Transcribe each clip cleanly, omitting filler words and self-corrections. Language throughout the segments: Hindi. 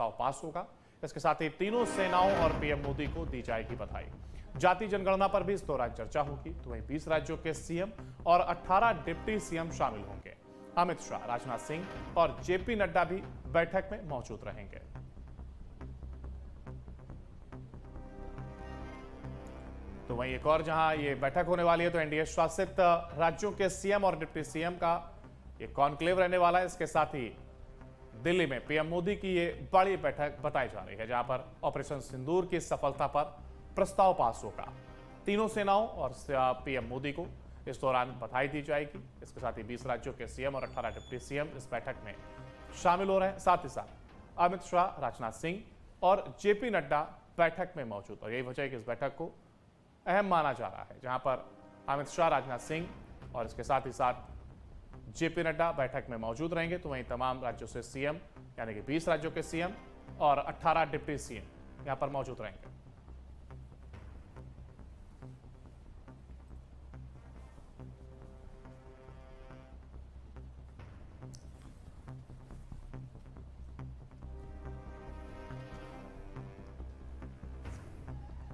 प्रस्ताव पास होगा। इसके साथ ही तीनों सेनाओं और पीएम मोदी को दी जाएगी बधाई। जाति जनगणना पर भी इस दौरान चर्चा होगी। तो वहीं 20 राज्यों के सीएम और 18 डिप्टी सीएम शामिल होंगे। अमित शाह, राजनाथ सिंह और जेपी नड्डा भी बैठक में मौजूद रहेंगे। तो वहीं एक और जहां ये बैठक होने वाली है, तो एनडीए शासित राज्यों के सीएम और डिप्टी सीएम का ये कॉन्क्लेव रहने वाला है। इसके साथ ही दिल्ली में पीएम मोदी की ये बड़ी बैठक बताई जा रही है, जहां पर ऑपरेशन सिंदूर की सफलता पर प्रस्ताव पास होगा। तीनों सेनाओं और पीएम मोदी को इस दौरान बधाई दी जाएगी। इसके साथ ही 20 राज्यों के सीएम और 18 डिप्टी सीएम इस बैठक में शामिल हो रहे हैं। साथ ही साथ अमित शाह, राजनाथ सिंह और जेपी नड्डा बैठक में मौजूद। और यही वजह है कि इस बैठक को अहम माना जा रहा है, जहां पर अमित शाह, राजनाथ सिंह और इसके साथ ही साथ जेपी नड्डा बैठक में मौजूद रहेंगे। तो वहीं तमाम राज्यों से सीएम यानी कि 20 राज्यों के सीएम और 18 डिप्टी सीएम यहां पर मौजूद रहेंगे।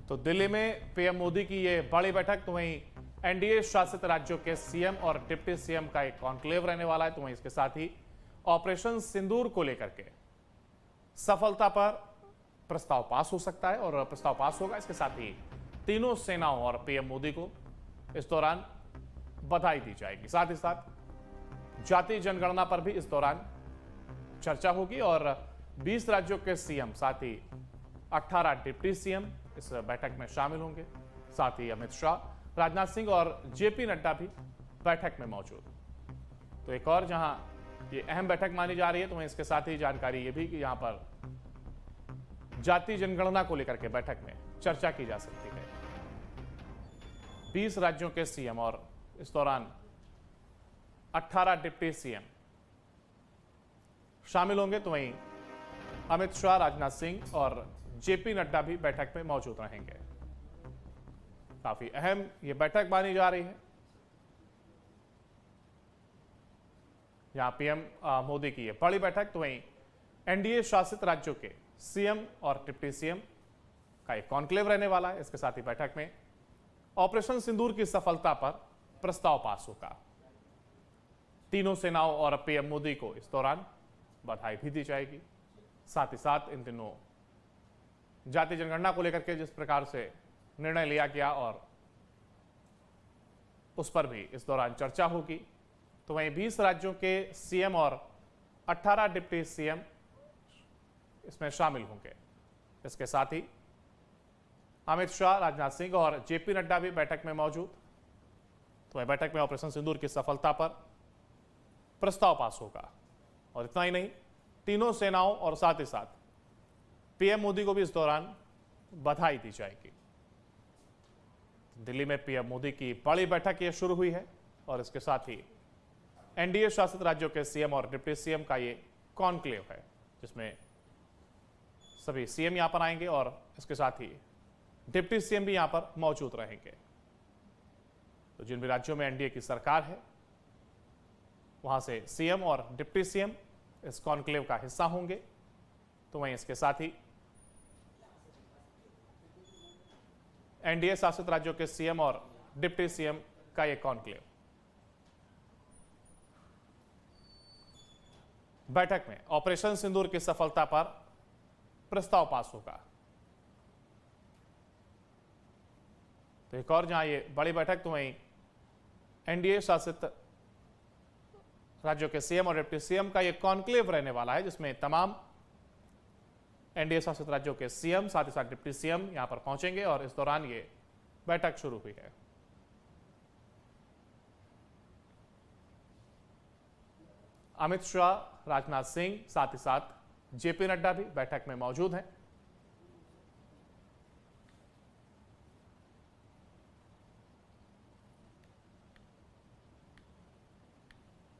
तो दिल्ली में पीएम मोदी की ये बड़ी बैठक, तो वहीं एनडीए शासित राज्यों के सीएम और डिप्टी सीएम का एक कॉन्क्लेव रहने वाला है। तो वहीं इसके साथ ही ऑपरेशन सिंदूर को लेकर के सफलता पर प्रस्ताव पास हो सकता है और प्रस्ताव पास होगा। इसके साथ ही तीनों सेनाओं और पीएम मोदी को इस दौरान बधाई दी जाएगी। साथ ही साथ जाति जनगणना पर भी इस दौरान चर्चा होगी और 20 राज्यों के सीएम साथ ही 18 डिप्टी सीएम इस बैठक में शामिल होंगे। साथ ही अमित शाह, राजनाथ सिंह और जेपी नड्डा भी बैठक में मौजूद। तो एक और जहां ये अहम बैठक मानी जा रही है, तो वहीं इसके साथ ही जानकारी ये भी कि यहां पर जाति जनगणना को लेकर के बैठक में चर्चा की जा सकती है। 20 राज्यों के सीएम और इस दौरान 18 डिप्टी सीएम शामिल होंगे। तो वहीं अमित शाह, राजनाथ सिंह और जेपी नड्डा भी बैठक में मौजूद रहेंगे। काफी अहम ये बैठक मानी जा रही है। यहां पीएम मोदी की ये बड़ी बैठक, तो वहीं एनडीए शासित राज्यों के सीएम और डिप्टी सीएम का एक कॉन्क्लेव रहने वाला है। इसके साथ ही बैठक में ऑपरेशन सिंदूर की सफलता पर प्रस्ताव पास होगा। तीनों सेनाओं और पीएम मोदी को इस दौरान बधाई भी दी जाएगी। साथ ही साथ इन दिनों जाति जनगणना को लेकर के जिस प्रकार से निर्णय लिया गया और उस पर भी इस दौरान चर्चा होगी। तो वहीं 20 राज्यों के सीएम और 18 डिप्टी सीएम इसमें शामिल होंगे। इसके साथ ही अमित शाह, राजनाथ सिंह और जेपी नड्डा भी बैठक में मौजूद। तो वह बैठक में ऑपरेशन सिंदूर की सफलता पर प्रस्ताव पास होगा। और इतना ही नहीं, तीनों सेनाओं और साथ ही साथ पीएम मोदी को भी इस दौरान बधाई दी जाएगी। दिल्ली में पीएम मोदी की बड़ी बैठक ये शुरू हुई है और इसके साथ ही एनडीए शासित राज्यों के सीएम और डिप्टी सीएम का ये कॉन्क्लेव है, जिसमें सभी सीएम यहां पर आएंगे और इसके साथ ही डिप्टी सीएम भी यहां पर मौजूद रहेंगे। तो जिन भी राज्यों में एनडीए की सरकार है, वहां से सीएम और डिप्टी सीएम इस कॉन्क्लेव का हिस्सा होंगे। तो वहीं इसके साथ ही एनडीए शासित राज्यों के सीएम और डिप्टी सीएम का यह कॉन्क्लेव बैठक में ऑपरेशन सिंदूर की सफलता पर प्रस्ताव पास होगा। तो एक और जहां ये बड़ी बैठक, तो वहीं एनडीए शासित राज्यों के सीएम और डिप्टी सीएम का यह कॉन्क्लेव रहने वाला है, जिसमें तमाम एनडीए शासित राज्यों के सीएम साथ ही साथ डिप्टी सीएम यहां पर पहुंचेंगे और इस दौरान ये बैठक शुरू हुई है। अमित शाह, राजनाथ सिंह साथ ही साथ जेपी नड्डा भी बैठक में मौजूद हैं।